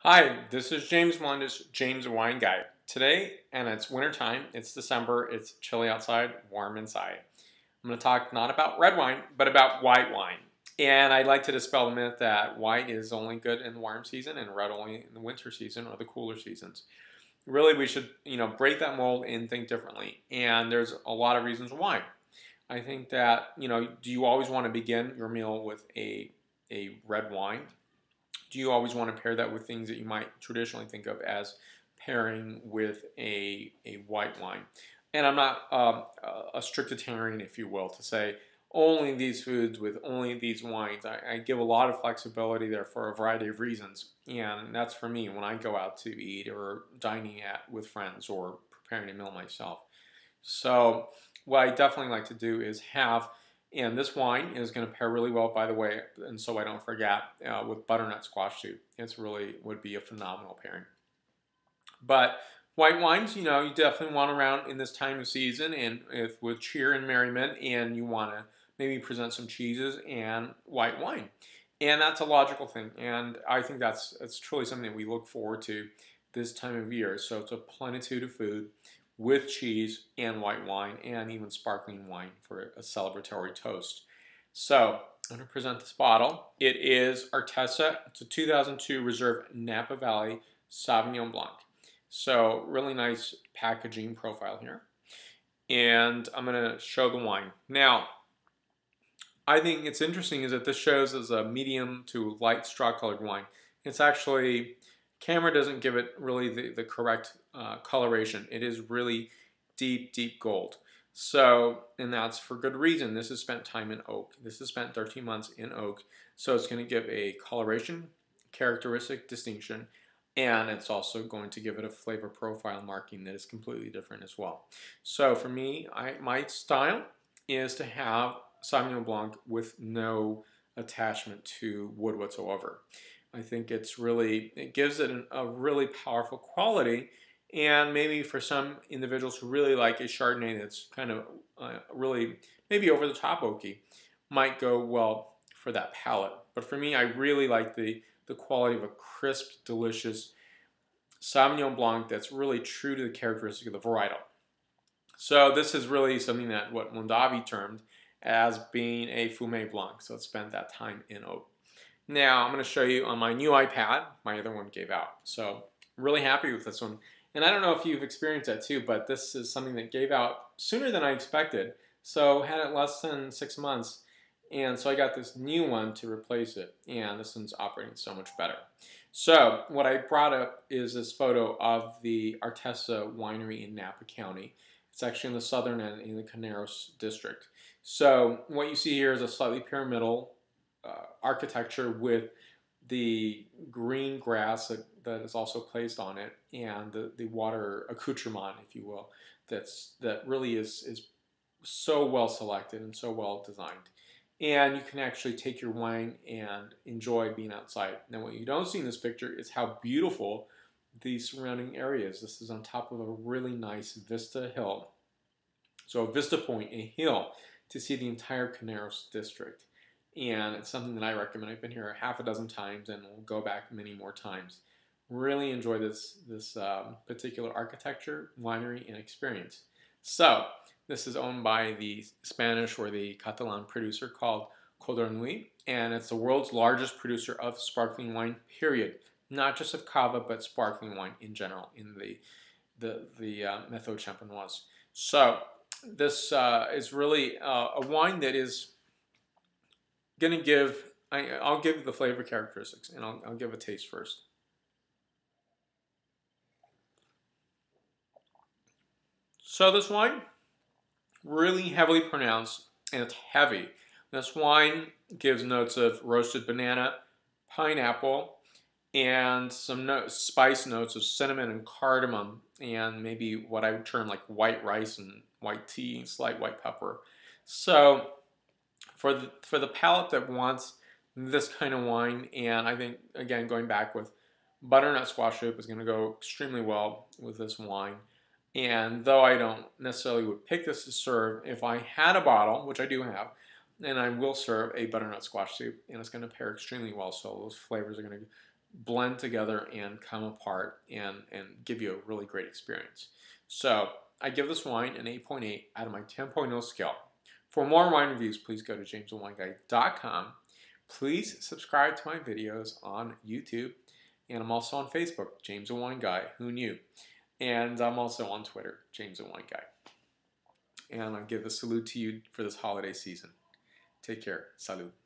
Hi, this is James Melendez, James Wine Guy. Today, and it's winter time, it's December, it's chilly outside, warm inside. I'm going to talk not about red wine, but about white wine. And I'd like to dispel the myth that white is only good in the warm season and red only in the winter season or the cooler seasons. Really, we should, break that mold and think differently. And there's a lot of reasons why. I think that, do you always want to begin your meal with a red wine? Do you always want to pair that with things that you might traditionally think of as pairing with a white wine? And I'm not a strictitarian, if you will, to say only these foods with only these wines. I give a lot of flexibility there for a variety of reasons. And that's for me when I go out to eat or dining with friends or preparing a meal myself. So what I definitely like to do is have, and this wine is going to pair really well, by the way, and so I don't forget, with butternut squash soup. It's really would be a phenomenal pairing. But white wines, you definitely want around in this time of season and with cheer and merriment, and you want to maybe present some cheeses and white wine. And that's a logical thing, and I think that's truly something that we look forward to this time of year. So it's a plenitude of food with cheese and white wine and even sparkling wine for a celebratory toast. So I'm going to present this bottle. It is Artesa. It's a 2002 Reserve Napa Valley Sauvignon Blanc. So really nice packaging profile here. And I'm going to show the wine. Now, I think it's interesting is that this shows as a medium to light straw colored wine. It's actually, camera doesn't give it really the correct coloration. It is really deep, deep gold. So, and that's for good reason. This has spent time in oak. This has spent 13 months in oak. So it's going to give a coloration, characteristic distinction, and it's also going to give it a flavor profile marking that is completely different as well. So for me, my style is to have Sauvignon Blanc with no attachment to wood whatsoever. I think it gives it a really powerful quality, and maybe for some individuals who really like a Chardonnay that's kind of really maybe over the top oaky, might go well for that palate. But for me, I really like the quality of a crisp, delicious Sauvignon Blanc that's really true to the characteristic of the varietal. So this is really something that what Mondavi termed as being a Fumé Blanc. So it spent that time in oak. Now I'm going to show you on my new iPad. My other one gave out. So I'm really happy with this one. And I don't know if you've experienced that too, but this is something that gave out sooner than I expected. So had it less than 6 months. And so I got this new one to replace it. And this one's operating so much better. So what I brought up is this photo of the Artesa Winery in Napa County. It's actually in the southern end in the Caneros district. So what you see here is a slightly pyramidal architecture with the green grass that is also placed on it, and the water accoutrement, if you will, that really is so well selected and so well designed. And you can actually take your wine and enjoy being outside. Now what you don't see in this picture is how beautiful the surrounding areas. This is on top of a really nice vista hill. So a vista point, a hill, to see the entire Caneros district. And it's something that I recommend. I've been here half a dozen times and will go back many more times. Really enjoy this particular architecture, winery, and experience. So this is owned by the Spanish or the Catalan producer called Codorniu, and it's the world's largest producer of sparkling wine, period. Not just of cava, but sparkling wine in general in the Methode Champenoise. So this is really a wine that is going to give, I'll give the flavor characteristics, and I'll give a taste first. So this wine, really heavily pronounced, and it's heavy. This wine gives notes of roasted banana, pineapple, and some spice notes of cinnamon and cardamom, and maybe what I would term like white rice and white tea and slight white pepper. So for the palate that wants this kind of wine, and I think, again, going back with butternut squash soup is going to go extremely well with this wine. And though I don't necessarily would pick this to serve, if I had a bottle, which I do have, then I will serve a butternut squash soup, and it's going to pair extremely well. So those flavors are going to blend together and come apart and give you a really great experience. So I give this wine an 8.8 out of my 10.0 scale. For more wine reviews, please go to jamesthewineguy.com. Please subscribe to my videos on YouTube, and I'm also on Facebook, James the Wine Guy. Who knew? And I'm also on Twitter, James the Wine Guy. And I give a salute to you for this holiday season. Take care. Salud.